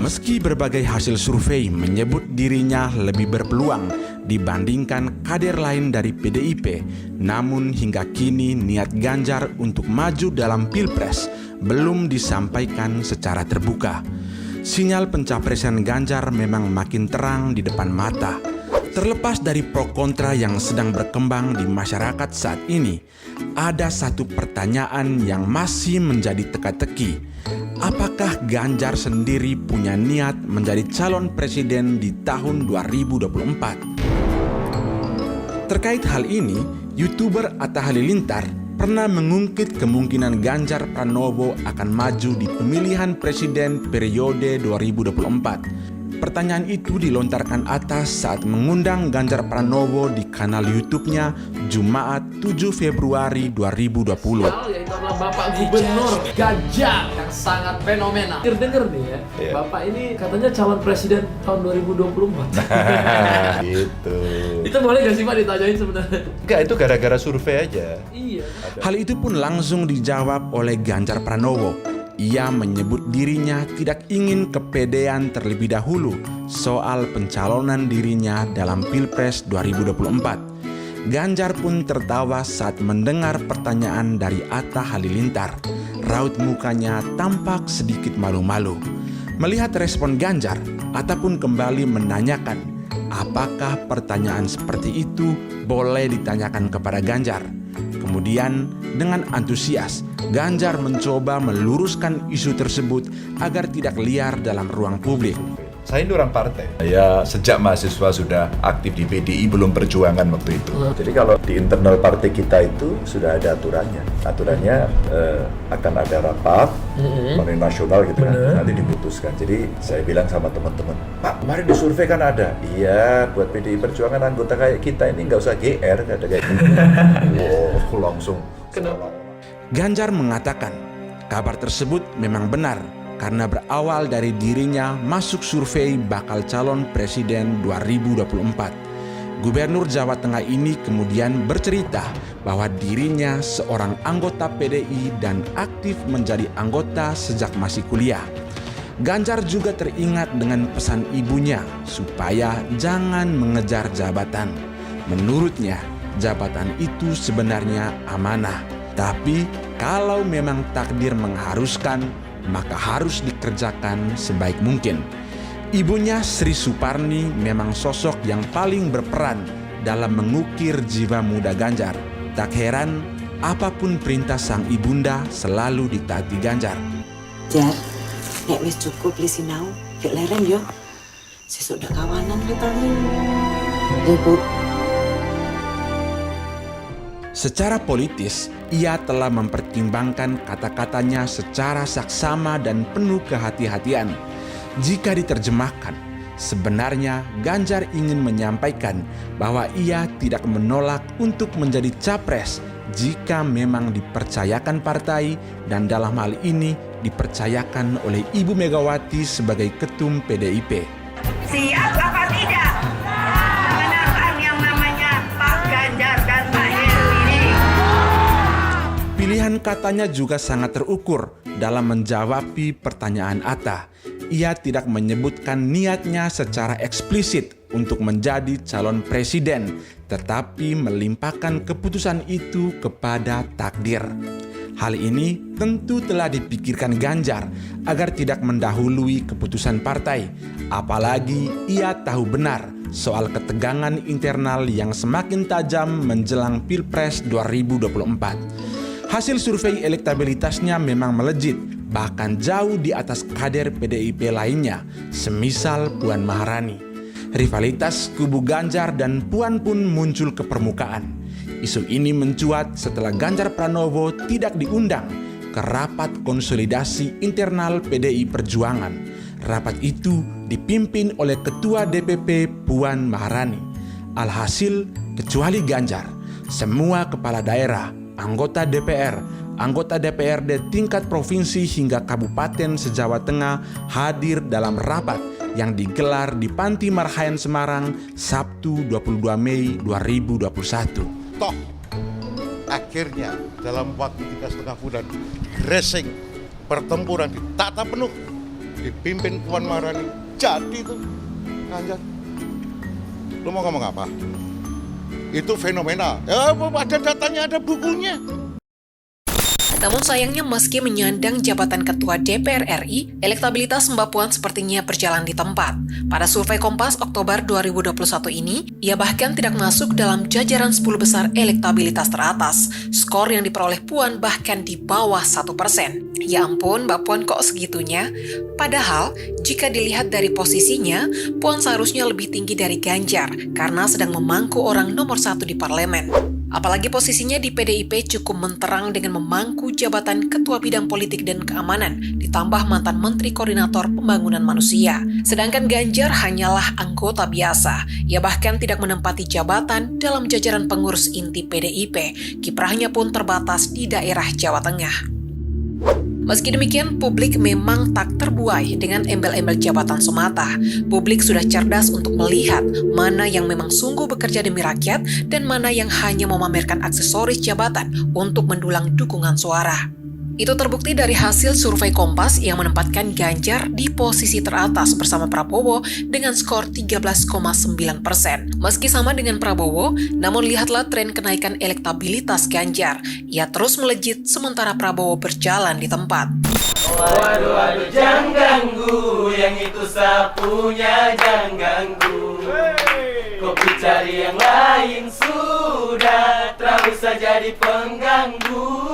Meski berbagai hasil survei menyebut dirinya lebih berpeluang dibandingkan kader lain dari PDIP, namun hingga kini niat Ganjar untuk maju dalam Pilpres belum disampaikan secara terbuka. Sinyal pencapresan Ganjar memang makin terang di depan mata. Terlepas dari pro kontra yang sedang berkembang di masyarakat saat ini, ada satu pertanyaan yang masih menjadi teka-teki. Apakah Ganjar sendiri punya niat menjadi calon presiden di tahun 2024? Terkait hal ini, YouTuber Atta Halilintar pernah mengungkit kemungkinan Ganjar Pranowo akan maju di pemilihan presiden periode 2024. Pertanyaan itu dilontarkan Atta saat mengundang Ganjar Pranowo di kanal YouTube-nya Jumat 7 Februari 2020. Yaitu adalah Bapak Gubernur Ganjar yang sangat fenomenal. Dengar nih ya, Bapak ini katanya calon presiden tahun 2024. Gitu. Itu boleh gak sih Pak ditanyain sebenarnya? Enggak, itu gara-gara survei aja. Iya. Hal itu pun langsung dijawab oleh Ganjar Pranowo. Ia menyebut dirinya tidak ingin kepedean terlebih dahulu soal pencalonan dirinya dalam Pilpres 2024. Ganjar pun tertawa saat mendengar pertanyaan dari Atta Halilintar. Raut mukanya tampak sedikit malu-malu. Melihat respon Ganjar, Atta pun kembali menanyakan, apakah pertanyaan seperti itu boleh ditanyakan kepada Ganjar? Kemudian dengan antusias, Ganjar mencoba meluruskan isu tersebut agar tidak liar dalam ruang publik. Saya ini orang partai. Saya sejak mahasiswa sudah aktif di PDI, belum perjuangan waktu itu. Jadi kalau di internal partai kita itu sudah ada aturannya. Aturannya akan ada rapat nasional gitu kan, nanti diputuskan. Jadi saya bilang sama teman-teman, Pak, kemarin di survei kan ada. Iya, buat PDI Perjuangan anggota kayak kita ini nggak usah GR, nggak ada kayak gitu. Wow, langsung. Kenapa? Ganjar mengatakan, kabar tersebut memang benar karena berawal dari dirinya masuk survei bakal calon presiden 2024. Gubernur Jawa Tengah ini kemudian bercerita bahwa dirinya seorang anggota PDI dan aktif menjadi anggota sejak masih kuliah. Ganjar juga teringat dengan pesan ibunya supaya jangan mengejar jabatan. Menurutnya, jabatan itu sebenarnya amanah. Tapi kalau memang takdir mengharuskan, maka harus dikerjakan sebaik mungkin. Ibunya Sri Suparni memang sosok yang paling berperan dalam mengukir jiwa muda Ganjar. Tak heran, apapun perintah sang ibunda selalu ditaati Ganjar. Jar, nek wis cukup li sinau, yuk lereng yo. Sesuk dak kawanan li paling. Bu. Secara politis, ia telah mempertimbangkan kata-katanya secara saksama dan penuh kehati-hatian. Jika diterjemahkan, sebenarnya Ganjar ingin menyampaikan bahwa ia tidak menolak untuk menjadi capres jika memang dipercayakan partai dan dalam hal ini dipercayakan oleh Ibu Megawati sebagai ketum PDIP. Siap apa tidak menangkan yang namanya Pak Ganjar dan Pak Heru ini? Pilihan katanya juga sangat terukur dalam menjawab pertanyaan Atta. Ia tidak menyebutkan niatnya secara eksplisit untuk menjadi calon presiden, tetapi melimpahkan keputusan itu kepada takdir. Hal ini tentu telah dipikirkan Ganjar agar tidak mendahului keputusan partai. Apalagi ia tahu benar soal ketegangan internal yang semakin tajam menjelang Pilpres 2024. Hasil survei elektabilitasnya memang melejit, bahkan jauh di atas kader PDIP lainnya, semisal Puan Maharani. Rivalitas kubu Ganjar dan Puan pun muncul ke permukaan. Isu ini mencuat setelah Ganjar Pranowo tidak diundang ke rapat konsolidasi internal PDI Perjuangan. Rapat itu dipimpin oleh Ketua DPP Puan Maharani. Alhasil, kecuali Ganjar, semua kepala daerah, anggota DPR, anggota DPRD tingkat provinsi hingga kabupaten se-Jawa Tengah hadir dalam rapat yang digelar di Panti Marhayan Semarang Sabtu 22 Mei 2021. Toh, akhirnya dalam waktu 3,5 bulan racing pertempuran ditata penuh dipimpin Puan Maharani, jadi tuh Ganjar. Lu mau ngomong apa? Itu fenomena. Ya, ada datanya, ada bukunya. Namun sayangnya meski menyandang jabatan Ketua DPR RI, elektabilitas Mbak Puan sepertinya berjalan di tempat. Pada survei Kompas Oktober 2021 ini, ia bahkan tidak masuk dalam jajaran 10 besar elektabilitas teratas. Skor yang diperoleh Puan bahkan di bawah 1%. Ya ampun, Mbak Puan kok segitunya? Padahal, jika dilihat dari posisinya, Puan seharusnya lebih tinggi dari Ganjar karena sedang memangku orang nomor 1 di parlemen. Apalagi posisinya di PDIP cukup menterang dengan memangku jabatan Ketua Bidang Politik dan Keamanan, ditambah mantan Menteri Koordinator Pembangunan Manusia. Sedangkan Ganjar hanyalah anggota biasa. Ia bahkan tidak menempati jabatan dalam jajaran pengurus inti PDIP. Kiprahnya pun terbatas di daerah Jawa Tengah. Meski demikian, publik memang tak terbuai dengan embel-embel jabatan semata. Publik sudah cerdas untuk melihat mana yang memang sungguh bekerja demi rakyat dan mana yang hanya memamerkan aksesoris jabatan untuk mendulang dukungan suara. Itu terbukti dari hasil survei Kompas yang menempatkan Ganjar di posisi teratas bersama Prabowo dengan skor 13,9%. Meski sama dengan Prabowo, namun lihatlah tren kenaikan elektabilitas Ganjar. Ia terus melejit sementara Prabowo berjalan di tempat. Waduh, jangan ganggu, yang itu sapunya jangan ganggu. Kopi cari yang lain sudah, tak usah jadi pengganggu.